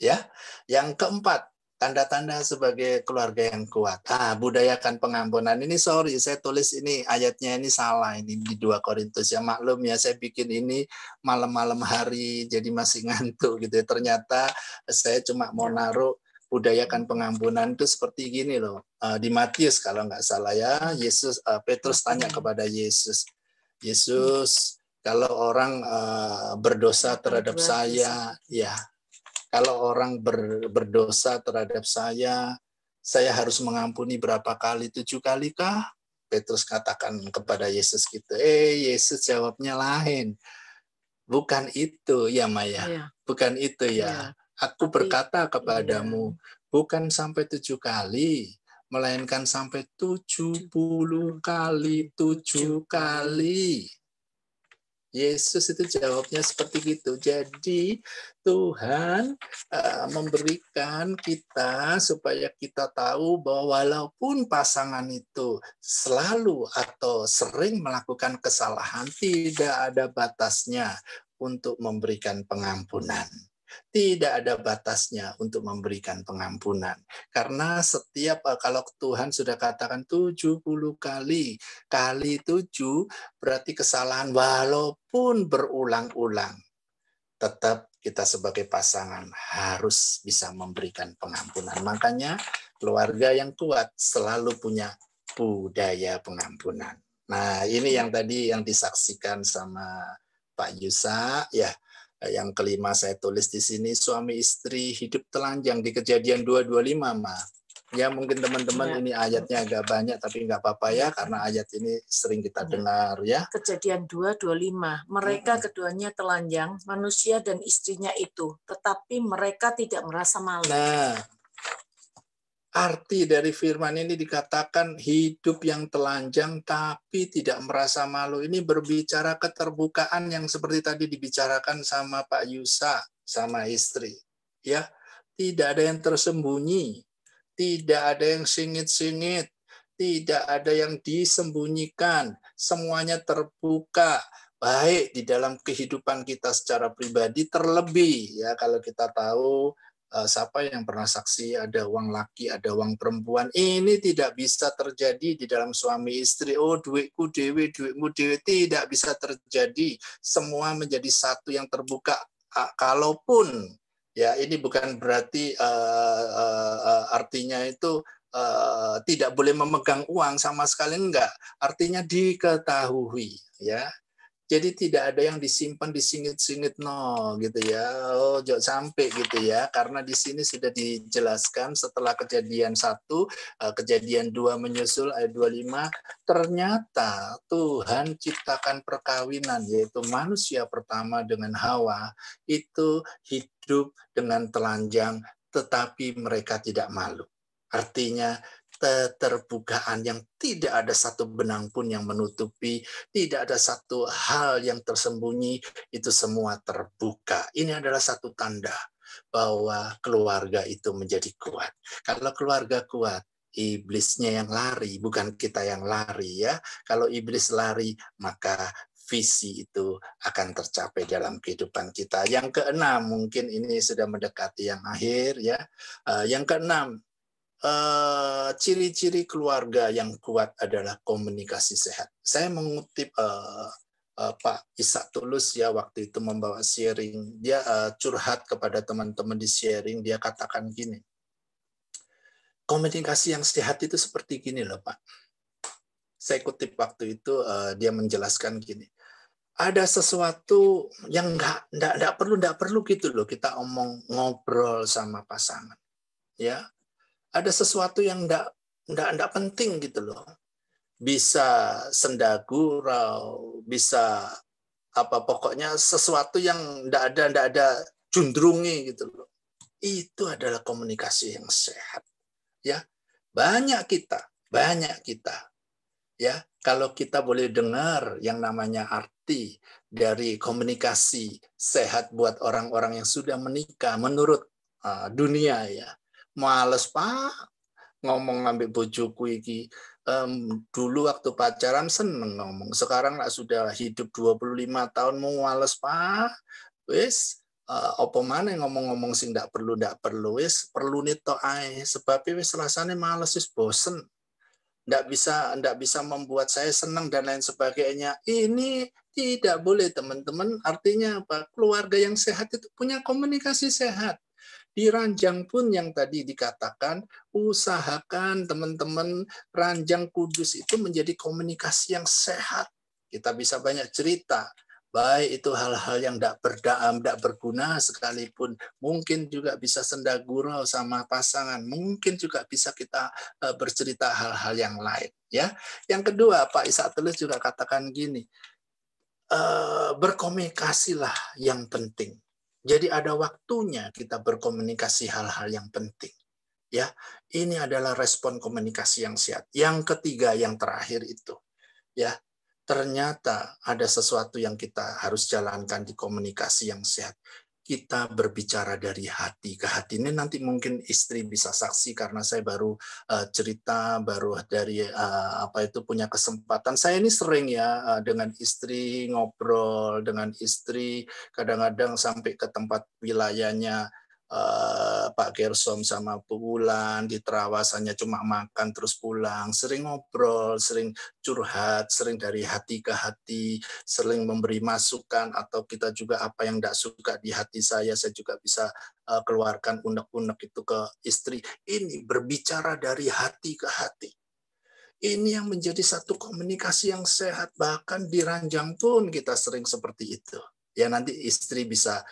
Ya, yang keempat, tanda-tanda sebagai keluarga yang kuat. Budayakan pengampunan. Ini sorry, saya tulis ini ayatnya ini salah ini di 2 Korintus ya. Maklum ya, saya bikin ini malam-malam hari jadi masih ngantuk gitu ya. Ternyata saya cuma mau naruh budayakan pengampunan itu seperti gini loh. Di Matius kalau nggak salah ya, Petrus tanya kepada Yesus, Yesus, kalau orang berdosa terhadap saya, ya, kalau orang berdosa terhadap saya harus mengampuni berapa kali? 7 kali kah? Petrus katakan kepada Yesus gitu. Yesus jawabnya lain. Bukan itu ya Maya. Bukan itu ya. Aku berkata kepadamu, bukan sampai 7 kali, melainkan sampai 70 kali 7 kali. Yesus itu jawabnya seperti itu. Jadi Tuhan memberikan kita supaya kita tahu bahwa walaupun pasangan itu selalu atau sering melakukan kesalahan, tidak ada batasnya untuk memberikan pengampunan. Tidak ada batasnya untuk memberikan pengampunan. Karena setiap, kalau Tuhan sudah katakan 70 kali 7, berarti kesalahan walaupun berulang-ulang, tetap kita sebagai pasangan harus bisa memberikan pengampunan. Makanya keluarga yang kuat selalu punya budaya pengampunan. Nah, ini yang tadi yang disaksikan sama Pak Yusa, ya. Yang kelima saya tulis di sini, suami istri hidup telanjang di Kejadian 2:25, Ma. Ya, mungkin teman-teman ini ayatnya agak banyak, tapi nggak apa-apa ya, karena ayat ini sering kita dengar ya. Kejadian 2:25. Mereka keduanya telanjang, manusia dan istrinya itu, tetapi mereka tidak merasa malu. Nah, arti dari firman ini dikatakan hidup yang telanjang tapi tidak merasa malu. Ini berbicara keterbukaan yang seperti tadi dibicarakan sama Pak Yusa, sama istri. Ya, tidak ada yang tersembunyi, tidak ada yang singit-singit, tidak ada yang disembunyikan. Semuanya terbuka, baik di dalam kehidupan kita secara pribadi, terlebih ya kalau kita tahu siapa yang pernah saksi ada uang laki, ada uang perempuan. Ini tidak bisa terjadi di dalam suami istri. Oh, duitku dewe, duitmu dewe. Tidak bisa terjadi. Semua menjadi satu yang terbuka. Kalaupun, ya ini bukan berarti artinya itu tidak boleh memegang uang sama sekali, enggak. Artinya diketahui, ya. Jadi tidak ada yang disimpan disingit-singit gitu ya. Oh, jangan sampai gitu ya. Karena di sini sudah dijelaskan setelah kejadian 1, kejadian 2 menyusul ayat 25, ternyata Tuhan ciptakan perkawinan yaitu manusia pertama dengan Hawa itu hidup dengan telanjang tetapi mereka tidak malu. Artinya keterbukaan yang tidak ada satu benang pun yang menutupi, tidak ada satu hal yang tersembunyi, itu semua terbuka. Ini adalah satu tanda bahwa keluarga itu menjadi kuat. Kalau keluarga kuat, iblisnya yang lari, bukan kita yang lari ya. Kalau iblis lari, maka visi itu akan tercapai dalam kehidupan kita. Yang keenam, mungkin ini sudah mendekati yang akhir ya. Yang keenam, ciri-ciri keluarga yang kuat adalah komunikasi sehat. Saya mengutip Pak Ishak Tulus ya waktu itu membawa sharing, dia curhat kepada teman-teman di sharing, dia katakan gini, komunikasi yang sehat itu seperti gini loh Pak. Saya kutip waktu itu dia menjelaskan gini, ada sesuatu yang nggak perlu gitu loh kita ngobrol sama pasangan, ya. Ada sesuatu yang enggak penting gitu loh. Bisa senda gurau, bisa apa pokoknya sesuatu yang enggak ada jundrungi gitu loh. Itu adalah komunikasi yang sehat. Ya. Banyak kita ya, kalau kita boleh dengar yang namanya arti dari komunikasi sehat buat orang-orang yang sudah menikah menurut dunia ya. Males Pak ngomong ngambil bojoku iki. Dulu waktu pacaran seneng ngomong. Sekarang lah sudah hidup 25 tahun mau males Pak. Wis apa maneh ngomong-ngomong sing ndak perlu wis perlu nito ae sebab wis rasane males wis bosen. Ndak bisa membuat saya senang dan lain sebagainya. Ini tidak boleh teman-teman. Artinya apa? Keluarga yang sehat itu punya komunikasi sehat. Di ranjang pun yang tadi dikatakan, usahakan teman-teman ranjang kudus itu menjadi komunikasi yang sehat. Kita bisa banyak cerita, baik itu hal-hal yang tidak berguna sekalipun, mungkin juga bisa senda gurau sama pasangan, mungkin juga bisa kita bercerita hal-hal yang lain. Ya, yang kedua Pak Ishak Tulus juga katakan gini, berkomunikasilah yang penting. Jadi ada waktunya kita berkomunikasi hal-hal yang penting. Ya, ini adalah respon komunikasi yang sehat. Yang ketiga, yang terakhir itu, ya, ternyata ada sesuatu yang kita harus jalankan di komunikasi yang sehat. Kita berbicara dari hati ke hati. Ini nanti mungkin istri bisa saksi karena saya baru cerita, baru dari punya kesempatan. Saya ini sering ya dengan istri ngobrol, dengan istri kadang-kadang sampai ke tempat wilayahnya Pak Gersom sama Bu Wulan di Trawas hanya cuma makan terus pulang, sering ngobrol, sering curhat, sering dari hati ke hati, sering memberi masukan, atau kita juga apa yang tidak suka di hati saya juga bisa keluarkan unek-unek itu ke istri. Ini berbicara dari hati ke hati. Ini yang menjadi satu komunikasi yang sehat, bahkan di ranjang pun kita sering seperti itu. Ya nanti istri bisa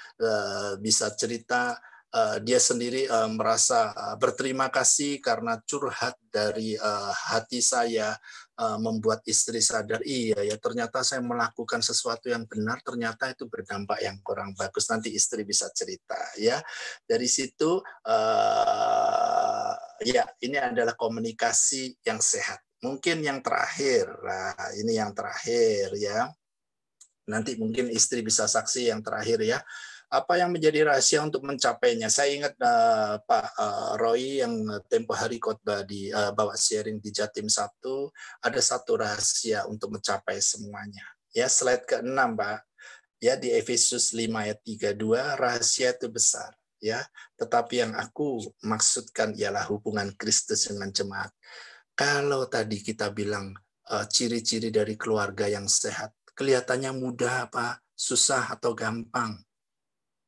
cerita dia sendiri merasa berterima kasih karena curhat dari hati saya membuat istri sadar, iya ya ternyata saya melakukan sesuatu yang benar, ternyata itu berdampak yang kurang bagus. Nanti istri bisa cerita ya. Dari situ ya ini adalah komunikasi yang sehat. Mungkin yang terakhir, nah ini yang terakhir ya. Nanti mungkin istri bisa saksi yang terakhir ya. Apa yang menjadi rahasia untuk mencapainya? Saya ingat Pak Roy yang tempo hari khotbah di bawa sharing di Jatim Sabtu, ada satu rahasia untuk mencapai semuanya. Ya, slide ke-6, Pak. Ya, di Efesus 5 ayat 32, rahasia itu besar. Ya, tetapi yang aku maksudkan ialah hubungan Kristus dengan jemaat. Kalau tadi kita bilang ciri-ciri dari keluarga yang sehat, kelihatannya mudah apa? Susah atau gampang?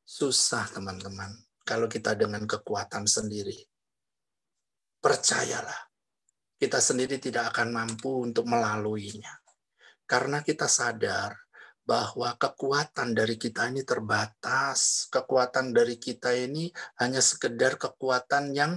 Susah, teman-teman. Kalau kita dengan kekuatan sendiri. Percayalah, kita sendiri tidak akan mampu untuk melaluinya. Karena kita sadar bahwa kekuatan dari kita ini terbatas. Kekuatan dari kita ini hanya sekedar kekuatan yang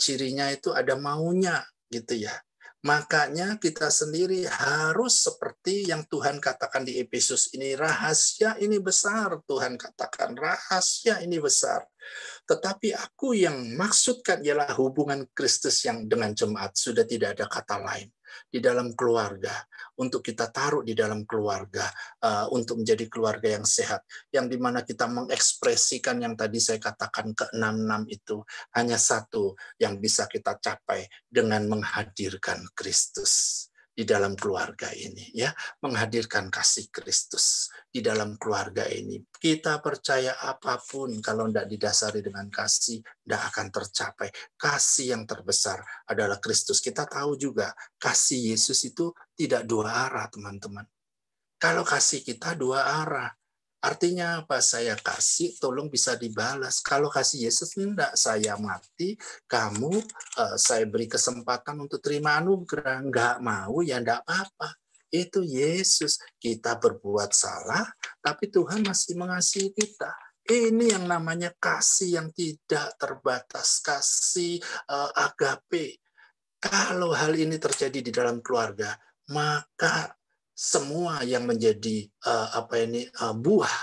cirinya itu ada maunya, gitu ya. Makanya kita sendiri harus seperti yang Tuhan katakan di Efesus ini, rahasia ini besar. Tuhan katakan rahasia ini besar. Tetapi aku yang maksudkan ialah hubungan Kristus yang dengan jemaat. Sudah tidak ada kata lain. Di dalam keluarga, untuk kita taruh di dalam keluarga, untuk menjadi keluarga yang sehat, yang dimana kita mengekspresikan yang tadi saya katakan ke-6 itu, hanya satu yang bisa kita capai dengan menghadirkan Kristus di dalam keluarga ini, ya, menghadirkan kasih Kristus di dalam keluarga ini. Kita percaya apapun kalau tidak didasari dengan kasih, tidak akan tercapai. Kasih yang terbesar adalah Kristus. Kita tahu juga kasih Yesus itu tidak dua arah, teman-teman. Kalau kasih kita dua arah, artinya apa? Saya kasih, tolong bisa dibalas. Kalau kasih Yesus, enggak, saya mati, kamu saya beri kesempatan untuk terima anugerah. Enggak mau, ya enggak apa-apa. Itu Yesus. Kita berbuat salah, tapi Tuhan masih mengasihi kita. Ini yang namanya kasih yang tidak terbatas, kasih agape. Kalau hal ini terjadi di dalam keluarga, maka semua yang menjadi buah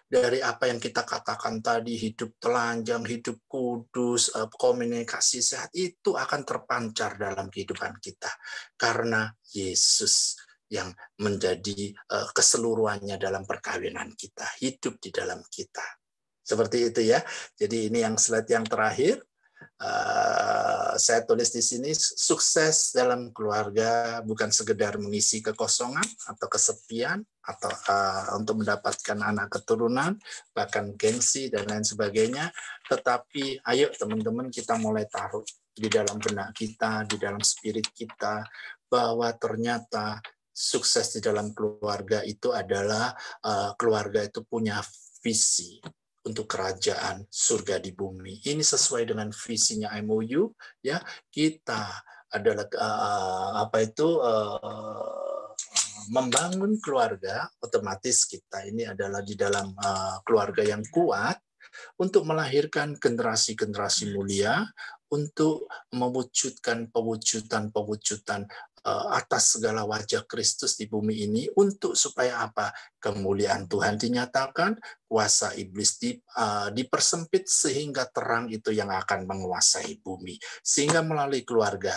dari apa yang kita katakan tadi, hidup telanjang, hidup kudus, komunikasi sehat, itu akan terpancar dalam kehidupan kita. Karena Yesus yang menjadi keseluruhannya dalam perkawinan kita, hidup di dalam kita. Seperti itu ya. Jadi ini yang slide yang terakhir. Saya tulis di sini, sukses dalam keluarga bukan sekedar mengisi kekosongan atau kesepian atau untuk mendapatkan anak keturunan, bahkan gengsi dan lain sebagainya, tetapi ayo teman-teman kita mulai taruh di dalam benak kita, di dalam spirit kita, bahwa ternyata sukses di dalam keluarga itu adalah keluarga itu punya visi untuk kerajaan surga di bumi. Ini sesuai dengan visinya MOU, ya. Kita adalah membangun keluarga, otomatis kita ini adalah di dalam keluarga yang kuat untuk melahirkan generasi-generasi mulia, untuk mewujudkan pewujudan atas segala wajah Kristus di bumi ini, untuk supaya apa? Kemuliaan Tuhan dinyatakan, kuasa iblis dipersempit sehingga terang itu yang akan menguasai bumi. Sehingga melalui keluarga,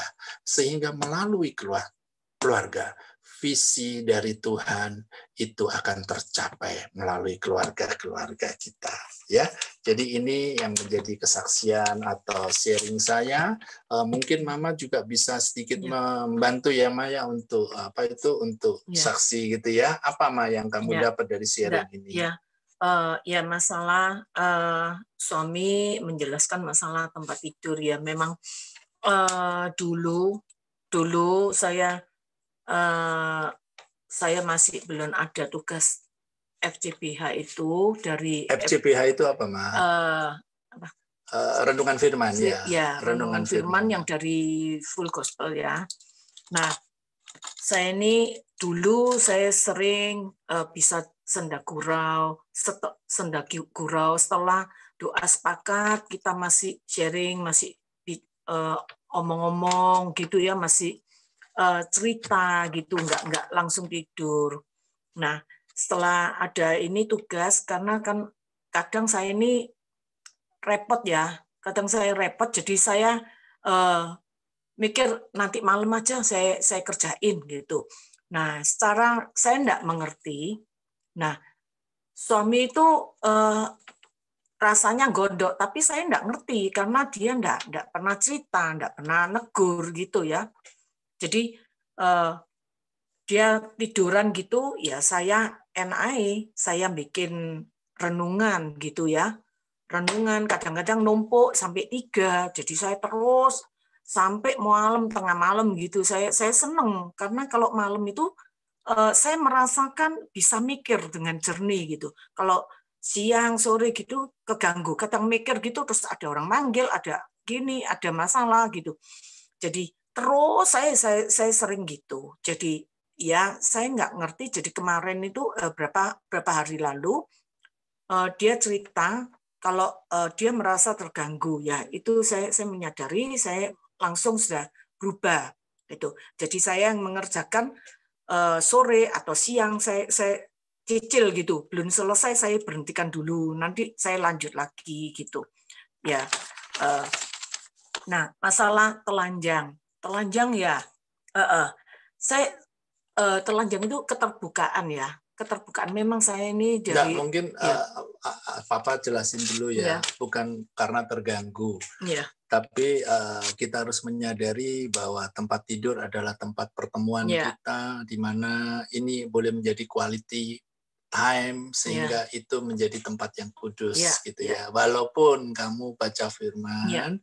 visi dari Tuhan itu akan tercapai melalui keluarga-keluarga kita, ya. Jadi ini yang menjadi kesaksian atau sharing saya. Mungkin Mama juga bisa sedikit membantu ya Maya untuk untuk saksi gitu ya. Apa Ma yang kamu dapat dari sharing ini? Ya, Ya masalah suami menjelaskan masalah tempat tidur ya memang dulu saya masih belum ada tugas FCBH itu dari FCBH itu apa, Ma? Renungan firman ya. Ya, renungan firman yang dari Full Gospel ya. Nah, saya ini dulu saya sering bisa senda gurau setelah doa sepakat kita masih sharing, masih omong-omong gitu ya, masih cerita gitu, nggak langsung tidur. Nah, setelah ada ini tugas, karena kan kadang saya ini repot ya, jadi saya mikir nanti malam aja saya kerjain gitu. Nah, secara saya enggak mengerti. Nah, suami itu rasanya gondok, tapi saya enggak ngerti karena dia enggak pernah cerita, enggak pernah negur gitu ya. Jadi dia tiduran gitu, ya saya NI, saya bikin renungan gitu ya. Renungan kadang-kadang numpuk sampai 3, jadi saya terus sampai malam, tengah malam gitu. Saya seneng karena kalau malam itu saya merasakan bisa mikir dengan jernih gitu. Kalau siang sore gitu keganggu, kadang mikir gitu terus ada orang manggil, ada gini, ada masalah gitu. Jadi terus saya sering gitu. Jadi ya saya nggak ngerti. Jadi kemarin itu berapa hari lalu dia cerita kalau dia merasa terganggu ya, itu saya menyadari, saya langsung sudah berubah itu. Jadi saya yang mengerjakan sore atau siang saya cicil gitu, belum selesai saya berhentikan dulu, nanti saya lanjut lagi gitu ya. Nah, masalah telanjang ya, saya telanjang itu keterbukaan ya. Keterbukaan memang saya ini dari mungkin ya. Papa jelasin dulu ya, bukan karena terganggu. Ya. Tapi kita harus menyadari bahwa tempat tidur adalah tempat pertemuan kita, di mana ini boleh menjadi quality time sehingga itu menjadi tempat yang kudus gitu ya. Walaupun kamu baca firman,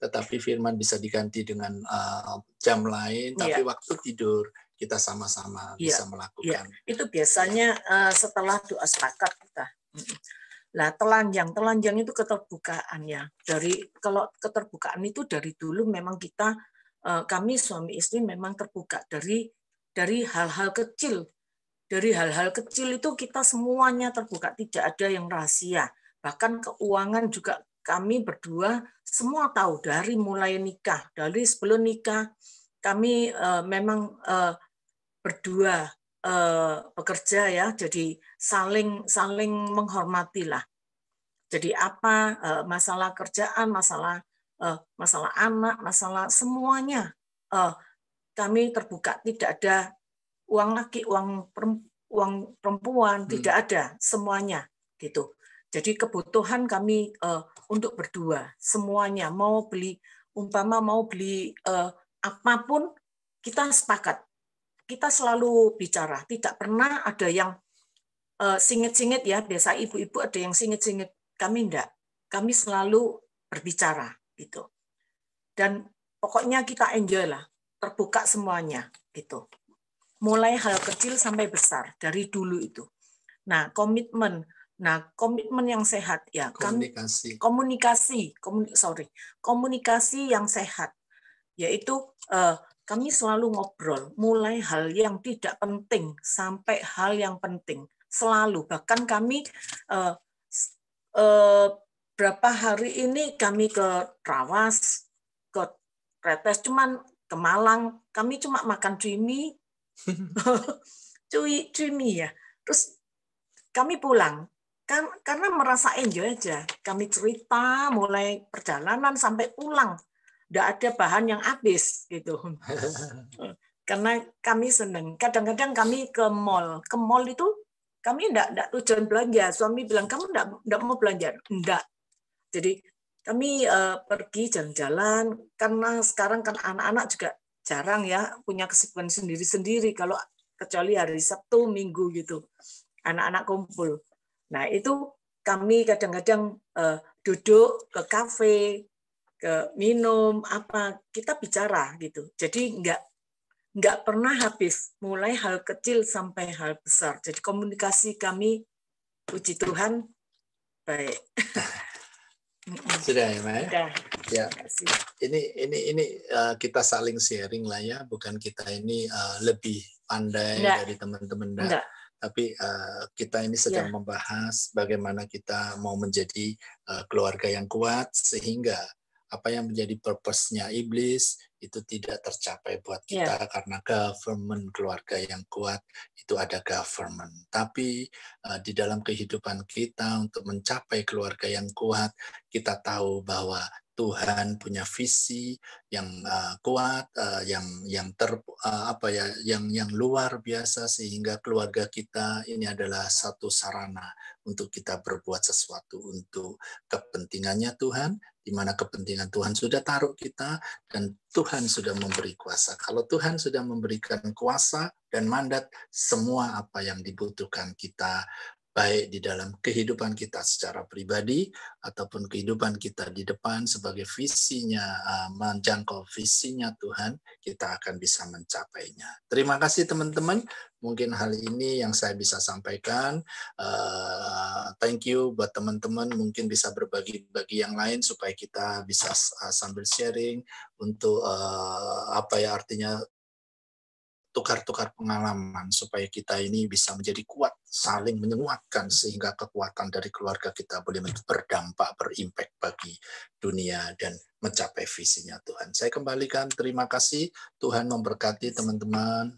tetapi firman bisa diganti dengan jam lain, tapi waktu tidur kita sama-sama bisa melakukan. Itu biasanya setelah doa sepakat kita. Nah, telanjang itu keterbukaan ya. Kalau keterbukaan itu dari dulu memang kita kami suami istri memang terbuka dari hal-hal kecil. Dari hal-hal kecil itu kita semuanya terbuka, tidak ada yang rahasia. Bahkan keuangan juga kami berdua semua tahu dari mulai nikah, dari sebelum nikah kami memang berdua bekerja ya, jadi saling menghormati lah. Jadi apa masalah kerjaan, masalah anak, masalah semuanya kami terbuka, tidak ada uang laki, uang perempuan, tidak ada, semuanya gitu. Jadi kebutuhan kami untuk berdua semuanya, mau beli apapun kita sepakat. Kita selalu bicara, tidak pernah ada yang singit-singit ya, biasa ibu-ibu ada yang singit-singit, kami enggak. Kami selalu berbicara gitu. Dan pokoknya kita enjoy lah, terbuka semuanya gitu. Mulai hal kecil sampai besar dari dulu itu. Nah, komitmen yang sehat ya, komunikasi yang sehat, yaitu kami selalu ngobrol, mulai hal yang tidak penting sampai hal yang penting, selalu. Bahkan kami berapa hari ini kami ke Trawas, ke Tretes, cuman ke Malang, kami cuma makan cumi ya. Terus kami pulang, karena merasa enjoy aja. Kami cerita mulai perjalanan sampai pulang. Nggak ada bahan yang habis gitu. Karena kami senang. Kadang-kadang kami ke mall. Ke mall itu kami enggak tujuan belanja. Suami bilang, kamu enggak mau belanja? Enggak. Jadi kami pergi jalan-jalan, karena sekarang kan anak-anak juga jarang ya punya kesibukan sendiri-sendiri, kalau kecuali hari Sabtu, Minggu gitu. Anak-anak kumpul. Nah, itu kami kadang-kadang duduk ke kafe, ke minum apa, kita bicara gitu. Jadi nggak pernah habis, mulai hal kecil sampai hal besar. Jadi komunikasi kami, puji Tuhan, baik. Sudah ya, Maya? Sudah. Ya. Terima kasih. Ini kita saling sharing lah ya, bukan kita ini lebih pandai dari teman-teman, enggak. Tapi kita ini sedang membahas bagaimana kita mau menjadi keluarga yang kuat sehingga apa yang menjadi purpose-nya iblis itu tidak tercapai buat kita karena government keluarga yang kuat itu ada government. Tapi di dalam kehidupan kita untuk mencapai keluarga yang kuat, kita tahu bahwa Tuhan punya visi yang kuat, yang luar biasa sehingga keluarga kita ini adalah satu sarana untuk kita berbuat sesuatu untuk kepentingannya Tuhan, di mana kepentingan Tuhan sudah taruh kita dan Tuhan sudah memberi kuasa. Kalau Tuhan sudah memberikan kuasa dan mandat, semua apa yang dibutuhkan kita baik di dalam kehidupan kita secara pribadi ataupun kehidupan kita di depan sebagai visinya, menjangkau visinya Tuhan, kita akan bisa mencapainya. Terima kasih teman-teman, mungkin hal ini yang saya bisa sampaikan. Thank you buat teman-teman, mungkin bisa berbagi-bagi yang lain supaya kita bisa sambil sharing untuk artinya tukar-tukar pengalaman supaya kita ini bisa menjadi kuat, saling menguatkan sehingga kekuatan dari keluarga kita boleh berdampak, berimpact bagi dunia dan mencapai visinya Tuhan. Saya kembalikan, terima kasih, Tuhan memberkati teman-teman.